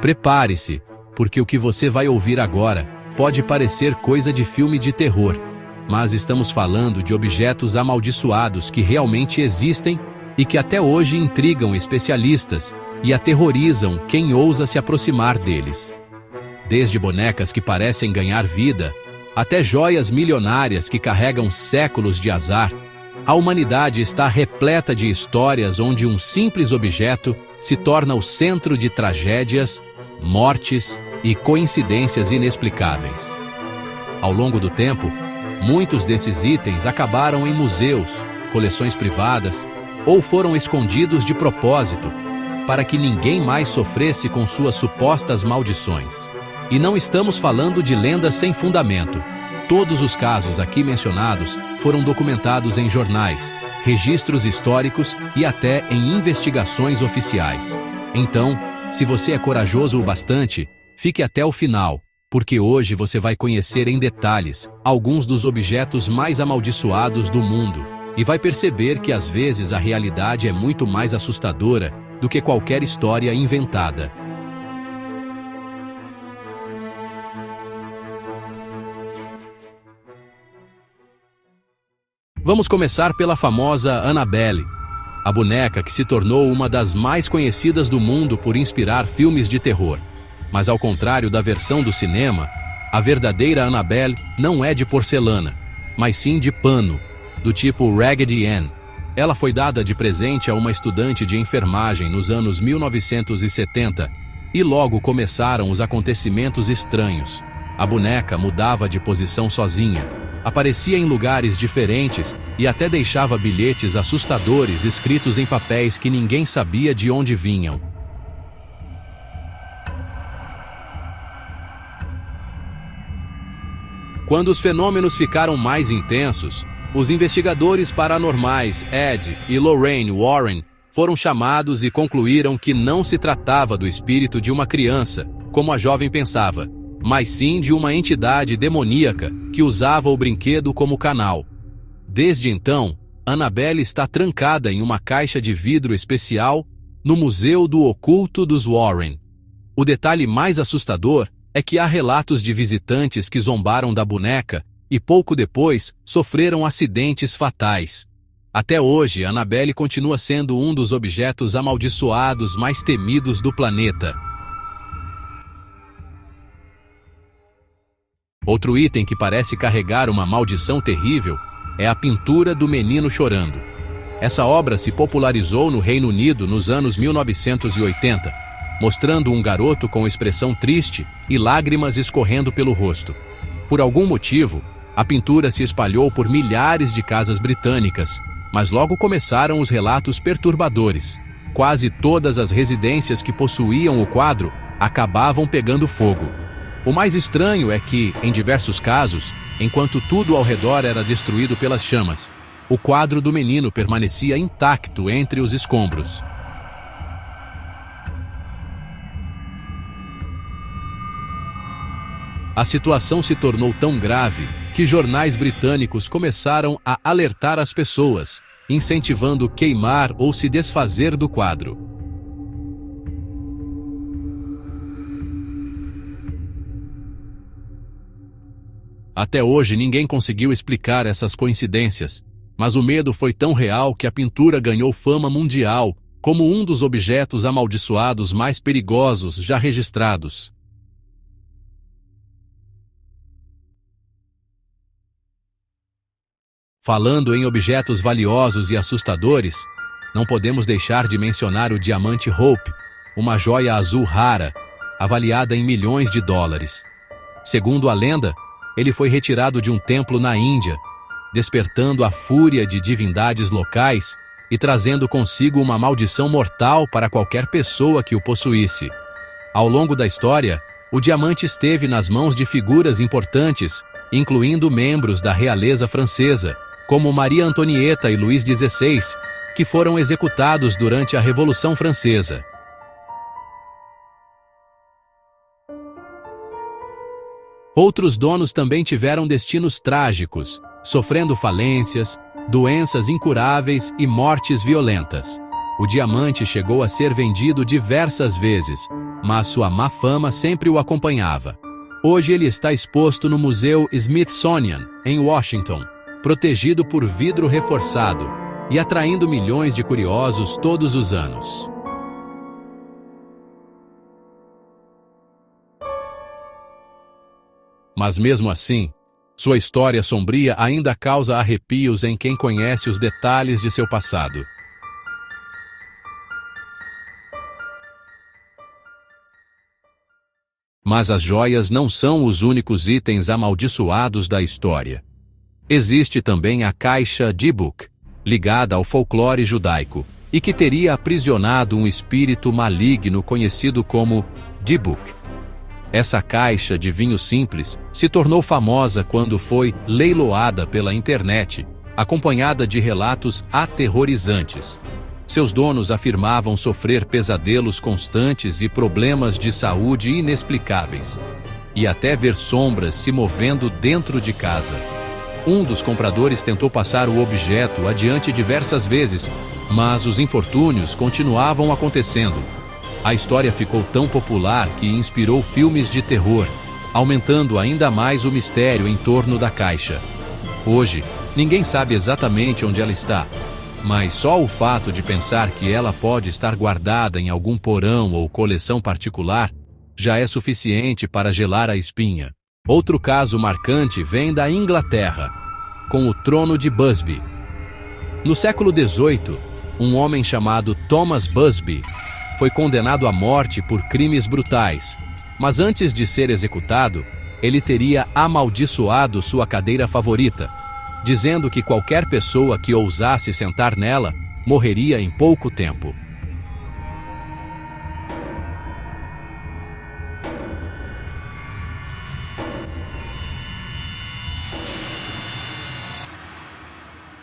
Prepare-se, porque o que você vai ouvir agora pode parecer coisa de filme de terror, mas estamos falando de objetos amaldiçoados que realmente existem e que até hoje intrigam especialistas e aterrorizam quem ousa se aproximar deles. Desde bonecas que parecem ganhar vida, até joias milionárias que carregam séculos de azar, a humanidade está repleta de histórias onde um simples objeto se torna o centro de tragédias, mortes e coincidências inexplicáveis. Ao longo do tempo, muitos desses itens acabaram em museus, coleções privadas ou foram escondidos de propósito para que ninguém mais sofresse com suas supostas maldições. E não estamos falando de lendas sem fundamento. Todos os casos aqui mencionados foram documentados em jornais, registros históricos e até em investigações oficiais. Então, se você é corajoso o bastante, fique até o final, porque hoje você vai conhecer em detalhes alguns dos objetos mais amaldiçoados do mundo e vai perceber que às vezes a realidade é muito mais assustadora do que qualquer história inventada. Vamos começar pela famosa Annabelle, a boneca que se tornou uma das mais conhecidas do mundo por inspirar filmes de terror. Mas ao contrário da versão do cinema, a verdadeira Annabelle não é de porcelana, mas sim de pano, do tipo Raggedy Ann. Ela foi dada de presente a uma estudante de enfermagem nos anos 1970 e logo começaram os acontecimentos estranhos. A boneca mudava de posição sozinha, aparecia em lugares diferentes e até deixava bilhetes assustadores escritos em papéis que ninguém sabia de onde vinham. Quando os fenômenos ficaram mais intensos, os investigadores paranormais Ed e Lorraine Warren foram chamados e concluíram que não se tratava do espírito de uma criança, como a jovem pensava, mas sim de uma entidade demoníaca que usava o brinquedo como canal. Desde então, Annabelle está trancada em uma caixa de vidro especial no Museu do Oculto dos Warren. O detalhe mais assustador é que há relatos de visitantes que zombaram da boneca e pouco depois sofreram acidentes fatais. Até hoje, Annabelle continua sendo um dos objetos amaldiçoados mais temidos do planeta. Outro item que parece carregar uma maldição terrível é a pintura do Menino Chorando. Essa obra se popularizou no Reino Unido nos anos 1980, mostrando um garoto com expressão triste e lágrimas escorrendo pelo rosto. Por algum motivo, a pintura se espalhou por milhares de casas britânicas, mas logo começaram os relatos perturbadores. Quase todas as residências que possuíam o quadro acabavam pegando fogo. O mais estranho é que, em diversos casos, enquanto tudo ao redor era destruído pelas chamas, o quadro do menino permanecia intacto entre os escombros. A situação se tornou tão grave que jornais britânicos começaram a alertar as pessoas, incentivando queimar ou se desfazer do quadro. Até hoje ninguém conseguiu explicar essas coincidências, mas o medo foi tão real que a pintura ganhou fama mundial como um dos objetos amaldiçoados mais perigosos já registrados. Falando em objetos valiosos e assustadores, não podemos deixar de mencionar o diamante Hope, uma joia azul rara, avaliada em milhões de dólares. Segundo a lenda, ele foi retirado de um templo na Índia, despertando a fúria de divindades locais e trazendo consigo uma maldição mortal para qualquer pessoa que o possuísse. Ao longo da história, o diamante esteve nas mãos de figuras importantes, incluindo membros da realeza francesa, como Maria Antonieta e Luís XVI, que foram executados durante a Revolução Francesa. Outros donos também tiveram destinos trágicos, sofrendo falências, doenças incuráveis e mortes violentas. O diamante chegou a ser vendido diversas vezes, mas sua má fama sempre o acompanhava. Hoje ele está exposto no Museu Smithsonian, em Washington, protegido por vidro reforçado e atraindo milhões de curiosos todos os anos. Mas mesmo assim, sua história sombria ainda causa arrepios em quem conhece os detalhes de seu passado. Mas as joias não são os únicos itens amaldiçoados da história. Existe também a caixa Dybbuk, ligada ao folclore judaico, e que teria aprisionado um espírito maligno conhecido como Dybbuk. Essa caixa de vinho simples se tornou famosa quando foi leiloada pela internet, acompanhada de relatos aterrorizantes. Seus donos afirmavam sofrer pesadelos constantes e problemas de saúde inexplicáveis, e até ver sombras se movendo dentro de casa. Um dos compradores tentou passar o objeto adiante diversas vezes, mas os infortúnios continuavam acontecendo. A história ficou tão popular que inspirou filmes de terror, aumentando ainda mais o mistério em torno da caixa. Hoje, ninguém sabe exatamente onde ela está, mas só o fato de pensar que ela pode estar guardada em algum porão ou coleção particular já é suficiente para gelar a espinha. Outro caso marcante vem da Inglaterra, com o trono de Busby. No século XVIII, um homem chamado Thomas Busby foi condenado à morte por crimes brutais, mas antes de ser executado, ele teria amaldiçoado sua cadeira favorita, dizendo que qualquer pessoa que ousasse sentar nela morreria em pouco tempo.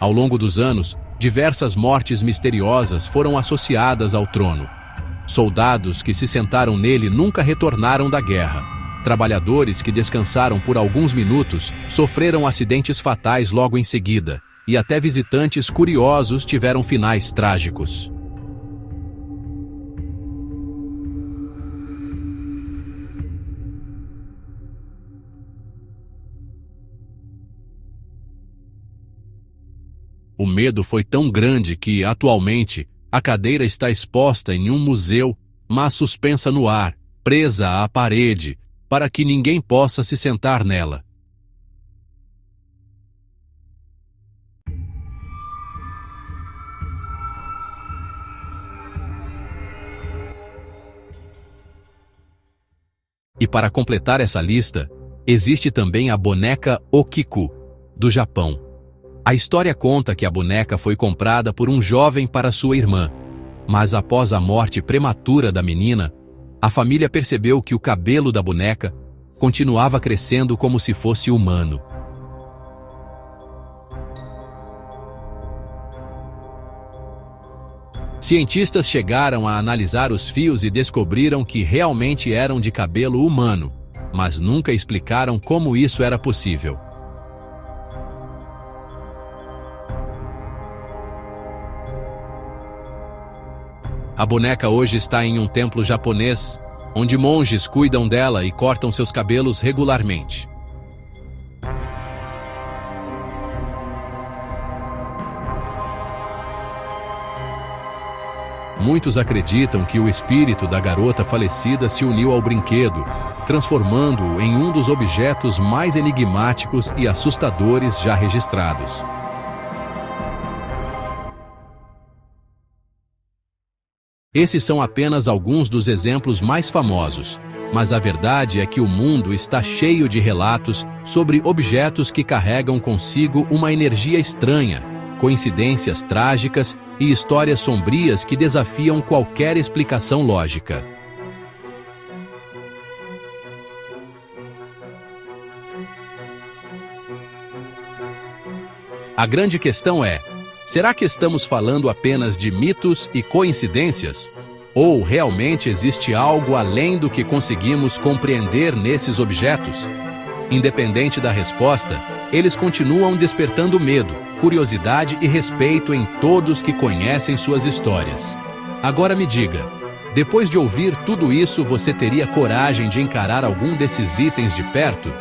Ao longo dos anos, diversas mortes misteriosas foram associadas ao trono. Soldados que se sentaram nele nunca retornaram da guerra. Trabalhadores que descansaram por alguns minutos sofreram acidentes fatais logo em seguida, e até visitantes curiosos tiveram finais trágicos. O medo foi tão grande que, atualmente, a cadeira está exposta em um museu, mas suspensa no ar, presa à parede, para que ninguém possa se sentar nela. E para completar essa lista, existe também a boneca Okiku, do Japão. A história conta que a boneca foi comprada por um jovem para sua irmã, mas após a morte prematura da menina, a família percebeu que o cabelo da boneca continuava crescendo como se fosse humano. Cientistas chegaram a analisar os fios e descobriram que realmente eram de cabelo humano, mas nunca explicaram como isso era possível. A boneca hoje está em um templo japonês, onde monges cuidam dela e cortam seus cabelos regularmente. Muitos acreditam que o espírito da garota falecida se uniu ao brinquedo, transformando-o em um dos objetos mais enigmáticos e assustadores já registrados. Esses são apenas alguns dos exemplos mais famosos, mas a verdade é que o mundo está cheio de relatos sobre objetos que carregam consigo uma energia estranha, coincidências trágicas e histórias sombrias que desafiam qualquer explicação lógica. A grande questão é: será que estamos falando apenas de mitos e coincidências? Ou realmente existe algo além do que conseguimos compreender nesses objetos? Independente da resposta, eles continuam despertando medo, curiosidade e respeito em todos que conhecem suas histórias. Agora me diga, Depois de ouvir tudo isso, você teria coragem de encarar algum desses itens de perto?